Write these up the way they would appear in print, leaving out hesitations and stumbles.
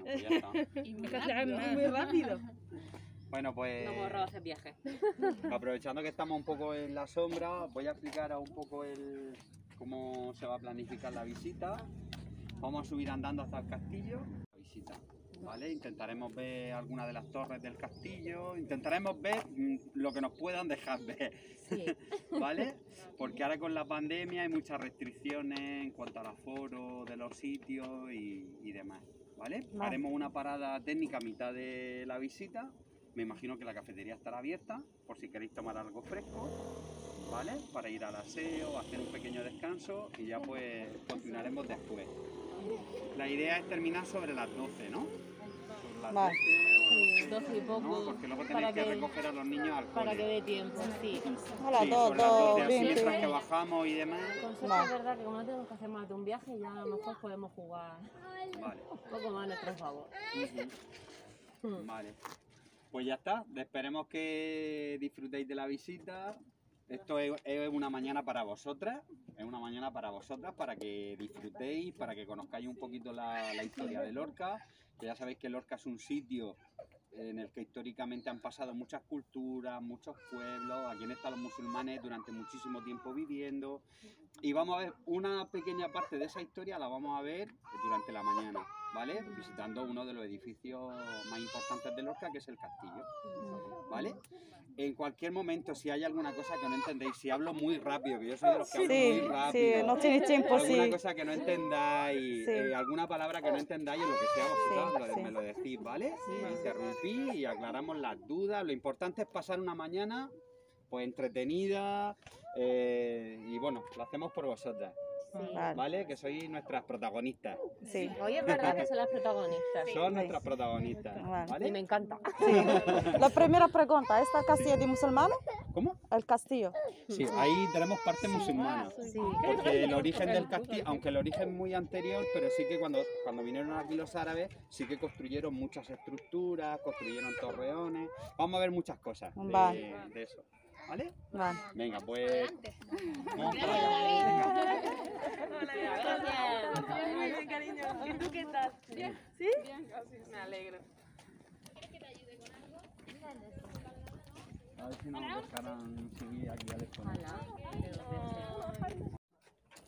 pues ya está. Muy rápido. Bueno, pues No hemos ahorrado ese viaje. aprovechando que estamos un poco en la sombra, voy a explicar un poco cómo se va a planificar la visita. Vamos a subir andando hasta el castillo. La visita, ¿vale? Intentaremos ver algunas de las torres del castillo. Intentaremos ver lo que nos puedan dejar ver. Sí. ¿Vale? Porque ahora con la pandemia hay muchas restricciones en cuanto al aforo de los sitios y demás. ¿Vale? Haremos una parada técnica a mitad de la visita. Me imagino que la cafetería estará abierta por si queréis tomar algo fresco, ¿vale? Para ir al aseo, hacer un pequeño descanso y ya pues continuaremos después. La idea es terminar sobre las 12, ¿no? Sobre las 12 Sí, 12 y poco. ¿no? Porque luego tenéis que recoger a los niños al cole. Para que dé tiempo, sí. Hola, Sí, dos, sobre las 12, así 20. mientras que bajamos y demás. Con suerte es verdad que como no tenemos que hacer más de un viaje, ya a lo mejor podemos jugar Vale. un poco más a nuestro favor. Vale. Pues ya está. Esperemos que disfrutéis de la visita. Esto es una mañana para vosotras. Es una mañana para vosotras, para que disfrutéis, para que conozcáis un poquito la historia de Lorca. Que ya sabéis que Lorca es un sitio en el que históricamente han pasado muchas culturas, muchos pueblos. Aquí han estado los musulmanes durante muchísimo tiempo viviendo. Y vamos a ver una pequeña parte de esa historia, la vamos a ver durante la mañana, ¿vale? Visitando uno de los edificios más importantes de Lorca, que es el castillo, ¿vale? En cualquier momento, si hay alguna cosa que no entendéis, si hablo muy rápido, que yo soy de los que hablo muy rápido, Sí, no tienes tiempo, alguna sí. cosa que no entendáis, alguna palabra que no entendáis o lo que sea, vosotros me lo decís, ¿vale? Me interrumpís y aclaramos las dudas. Lo importante es pasar una mañana pues entretenida y bueno, lo hacemos por vosotras. ¿Vale? Que sois nuestras protagonistas. Sí. Hoy es verdad que son las protagonistas. Son nuestras protagonistas. ¿Vale? Y me encanta. Sí. La primera pregunta, ¿está el castillo de musulmanes? ¿Cómo? El castillo. Sí, ahí tenemos parte musulmana. Sí. Porque el origen del castillo, aunque el origen es muy anterior, pero sí que cuando vinieron aquí los árabes, sí que construyeron muchas estructuras, construyeron torreones. Vamos a ver muchas cosas de eso. ¿Vale? Vale. Venga, pues vamos para allá. Gracias. Muy bien, cariño. ¿Y tú qué tal? Bien. ¿Sí? Bien, casi. Me alegro. A ver si nos dejarán seguir aquí al exponente.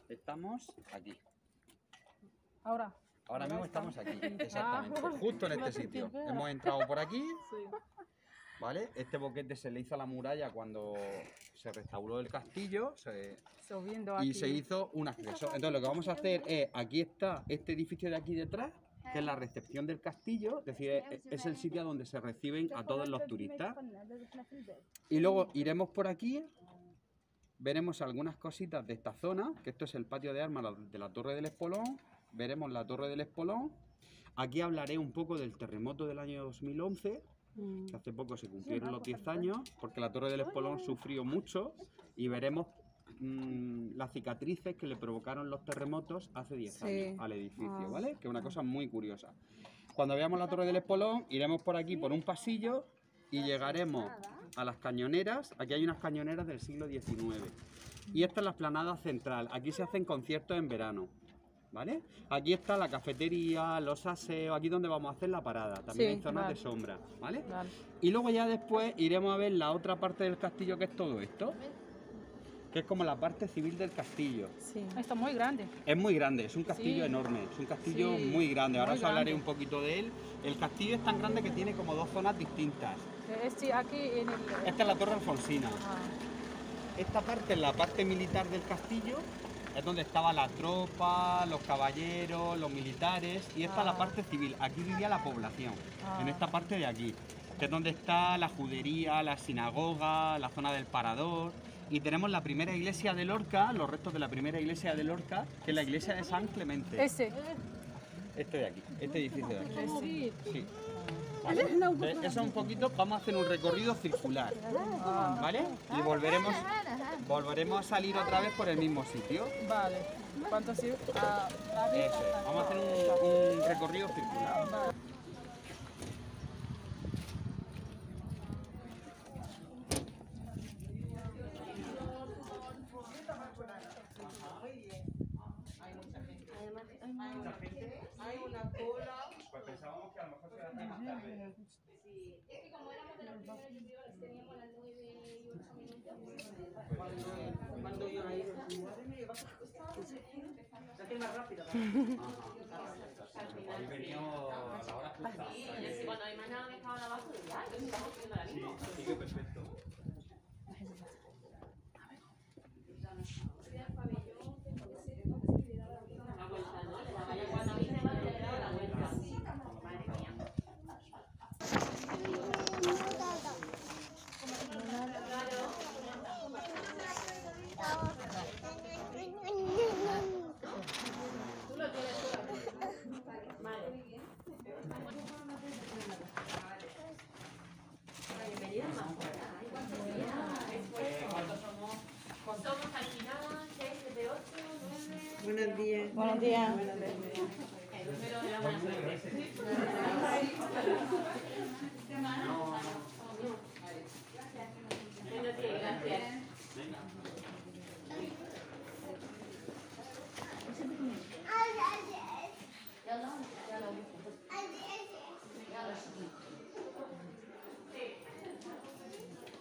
Estamos aquí. Ahora mismo estamos aquí, exactamente, justo en este sitio. Hemos entrado por aquí, ¿vale? Este boquete se le hizo a la muralla cuando se restauró el castillo y se hizo un acceso. Entonces lo que vamos a hacer es, aquí está este edificio de aquí detrás, que es la recepción del castillo, es decir, es el sitio donde se reciben a todos los turistas. Y luego iremos por aquí, veremos algunas cositas de esta zona, que esto es el patio de armas de la Torre del Espolón, veremos la Torre del Espolón. Aquí hablaré un poco del terremoto del año 2011, que hace poco se cumplieron los 10 años, porque la Torre del Espolón sufrió mucho y veremos las cicatrices que le provocaron los terremotos hace 10 años al edificio, ¿vale? Que es una cosa muy curiosa. Cuando veamos la Torre del Espolón, iremos por aquí, por un pasillo, y llegaremos a las cañoneras. Aquí hay unas cañoneras del siglo XIX. Y esta es la explanada central. Aquí se hacen conciertos en verano, ¿vale? Aquí está la cafetería, los aseos, aquí donde vamos a hacer la parada. También hay zonas de sombra, ¿vale? Y luego ya después iremos a ver la otra parte del castillo, que es todo esto, que es como la parte civil del castillo. Esto es muy grande. Es muy grande, es un castillo enorme, es un castillo muy grande. Ahora os hablaré un poquito de él. El castillo es tan grande que tiene como dos zonas distintas. Aquí en el... Esta es la Torre Alfonsina. Esta parte es la parte militar del castillo, es donde estaba la tropa, los caballeros, los militares, y esta es la parte civil. Aquí vivía la población, en esta parte de aquí, que es donde está la judería, la sinagoga, la zona del parador. Y tenemos la primera iglesia de Lorca, los restos de la primera iglesia de Lorca, que es la iglesia de San Clemente. Este de aquí, este edificio de aquí. Sí. ¿Vale? Eso es un poquito, vamos a hacer un recorrido circular, ¿vale? Y volveremos a salir otra vez por el mismo sitio. Vale. ¿Cuánto sí? Eso es. Vamos a hacer un recorrido circular. Hay una cola, pues pensábamos dijimos que a lo mejor se hacía más tarde. Sí, es que como éramos de los primeros youtubers, teníamos las 9 y 8 minutos. Cuando yo ahí, madre mía, vas a más rápido. Habéis venido a la hora justa. Sí, cuando hay más nada que estaba abajo, ya, estamos haciendo la misma. Así que perfecto. La vuelta, ¿no? Le daba ya cuando a mí se va, le daba la vuelta. Madre mía. Bienvenida, Majora. Ay, ¿cuántos días? ¿Cuántos somos? Somos al final 6, 7, 8, 9. Buenos días. Buenos días. El número de la buena suerte. Buenos días, gracias.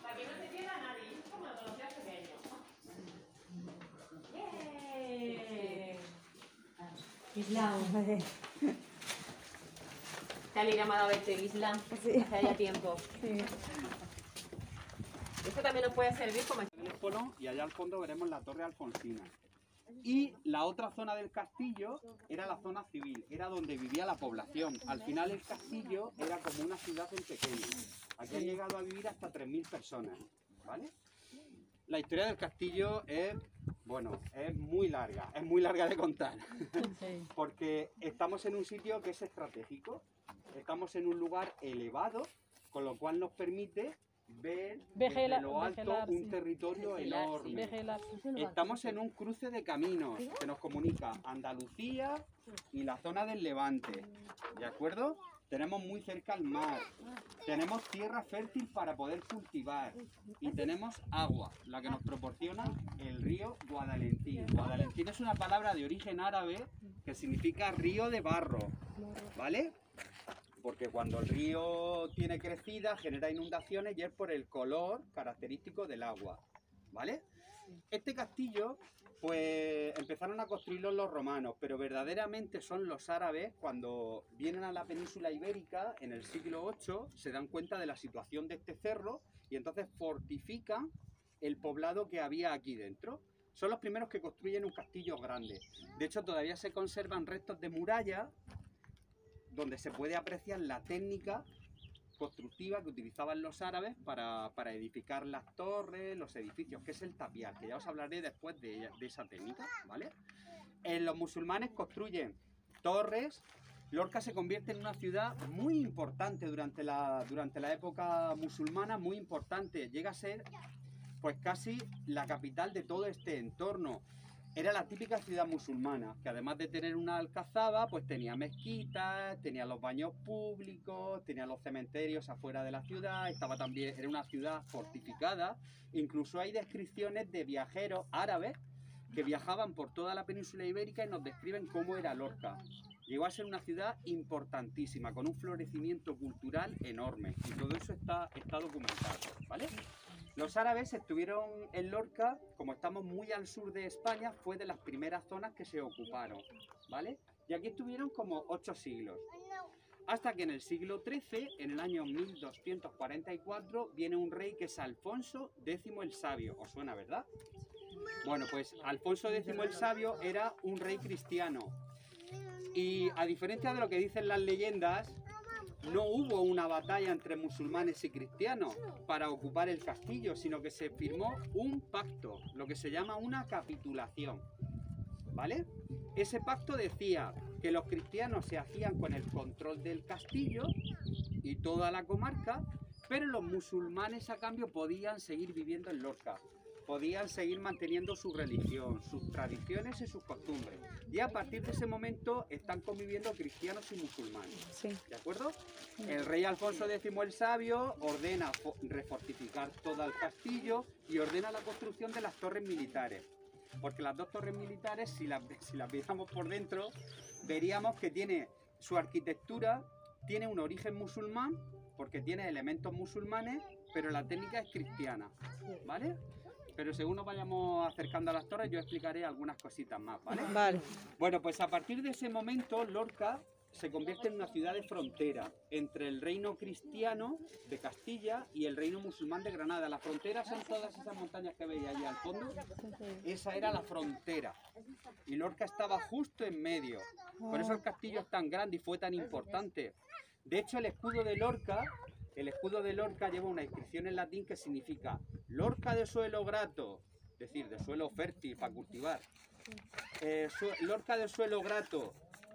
Para que no se pierda nadie, es como los días pequeños. Islam. Te han llamado a verte, Islam. Sí. Hace ya tiempo. Sí. Esto también nos puede servir como... El Espolón, y allá al fondo veremos la Torre Alfonsina. Y la otra zona del castillo era la zona civil, era donde vivía la población. Al final el castillo era como una ciudad en pequeño. Aquí han llegado a vivir hasta 3.000 personas, ¿vale? La historia del castillo es, bueno, es muy larga de contar. Porque estamos en un sitio que es estratégico, estamos en un lugar elevado, con lo cual nos permite ver desde lo alto un territorio enorme. Estamos en un cruce de caminos que nos comunica Andalucía y la zona del Levante, ¿de acuerdo? Tenemos muy cerca el mar, tenemos tierra fértil para poder cultivar y tenemos agua, la que nos proporciona el río Guadalentín. Guadalentín es una palabra de origen árabe que significa río de barro, ¿vale? Porque cuando el río tiene crecida genera inundaciones y es por el color característico del agua, ¿vale? Este castillo, pues empezaron a construirlo los romanos, pero verdaderamente son los árabes cuando vienen a la península ibérica en el siglo VIII, se dan cuenta de la situación de este cerro y entonces fortifican el poblado que había aquí dentro. Son los primeros que construyen un castillo grande. De hecho, todavía se conservan restos de muralla donde se puede apreciar la técnica constructiva que utilizaban los árabes para edificar las torres, los edificios, que es el tapial, que ya os hablaré después de esa técnica, ¿vale? Los musulmanes construyen torres. Lorca se convierte en una ciudad muy importante durante la época musulmana, muy importante. Llega a ser pues casi la capital de todo este entorno. Era la típica ciudad musulmana, que además de tener una alcazaba, pues tenía mezquitas, tenía los baños públicos, tenía los cementerios afuera de la ciudad, era una ciudad fortificada. Incluso hay descripciones de viajeros árabes que viajaban por toda la península ibérica y nos describen cómo era Lorca. Llegó a ser una ciudad importantísima, con un florecimiento cultural enorme, y todo eso está documentado, ¿vale? Los árabes estuvieron en Lorca, como estamos muy al sur de España, fue de las primeras zonas que se ocuparon, ¿vale? Y aquí estuvieron como 8 siglos. Hasta que en el siglo XIII, en el año 1244, viene un rey que es Alfonso X el Sabio. ¿Os suena, verdad? Bueno, pues Alfonso X el Sabio era un rey cristiano. Y a diferencia de lo que dicen las leyendas, no hubo una batalla entre musulmanes y cristianos para ocupar el castillo, sino que se firmó un pacto, lo que se llama una capitulación, ¿vale? Ese pacto decía que los cristianos se hacían con el control del castillo y toda la comarca, pero los musulmanes a cambio podían seguir viviendo en Lorca, podían seguir manteniendo su religión, sus tradiciones y sus costumbres. Y a partir de ese momento están conviviendo cristianos y musulmanes. Sí. ¿De acuerdo? El rey Alfonso X el Sabio ordena refortificar todo el castillo y ordena la construcción de las torres militares. Porque las dos torres militares, si las viéramos por dentro, veríamos que tiene su arquitectura tiene un origen musulmán porque tiene elementos musulmanes, pero la técnica es cristiana, ¿vale? Pero según nos vayamos acercando a las torres, yo explicaré algunas cositas más, ¿vale? Vale. Bueno, pues a partir de ese momento, Lorca se convierte en una ciudad de frontera entre el reino cristiano de Castilla y el reino musulmán de Granada. La frontera son todas esas montañas que veis ahí al fondo. Esa era la frontera. Y Lorca estaba justo en medio. Por eso el castillo es tan grande y fue tan importante. De hecho, el escudo de Lorca lleva una inscripción en latín que significa Lorca de suelo grato, es decir, de suelo fértil para cultivar. Lorca de suelo grato,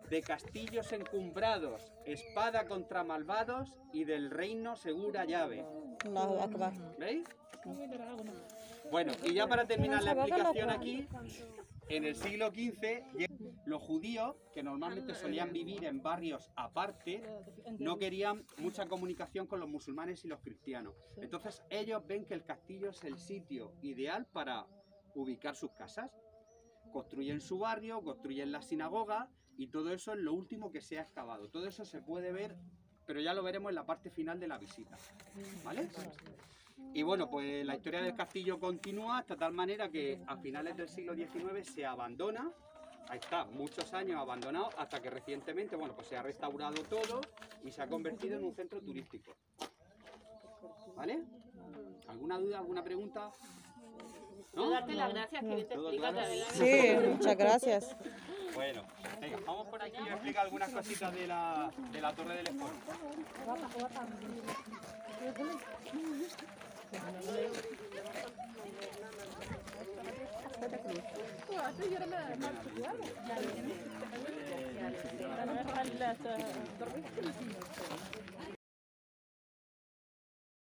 de castillos encumbrados, espada contra malvados y del reino segura llave. Allahu Akbar. ¿Veis? Bueno, y ya para terminar la explicación aquí, en el siglo XV, los judíos, que normalmente solían vivir en barrios aparte, no querían mucha comunicación con los musulmanes y los cristianos. Entonces ellos ven que el castillo es el sitio ideal para ubicar sus casas. Construyen su barrio, construyen la sinagoga y todo eso es lo último que se ha excavado. Todo eso se puede ver, pero ya lo veremos en la parte final de la visita, ¿vale? Y bueno, pues la historia del castillo continúa hasta tal manera que a finales del siglo XIX se abandona. Ahí está, muchos años abandonado hasta que recientemente, bueno, pues se ha restaurado todo y se ha convertido en un centro turístico. ¿Vale? ¿Alguna duda, alguna pregunta? ¿No? Darte las gracias, que bien te ¿Todo explicas. claro? Sí, muchas gracias. Bueno, venga, vamos por aquí y os explico algunas cositas de la Torre del Esporo. خلت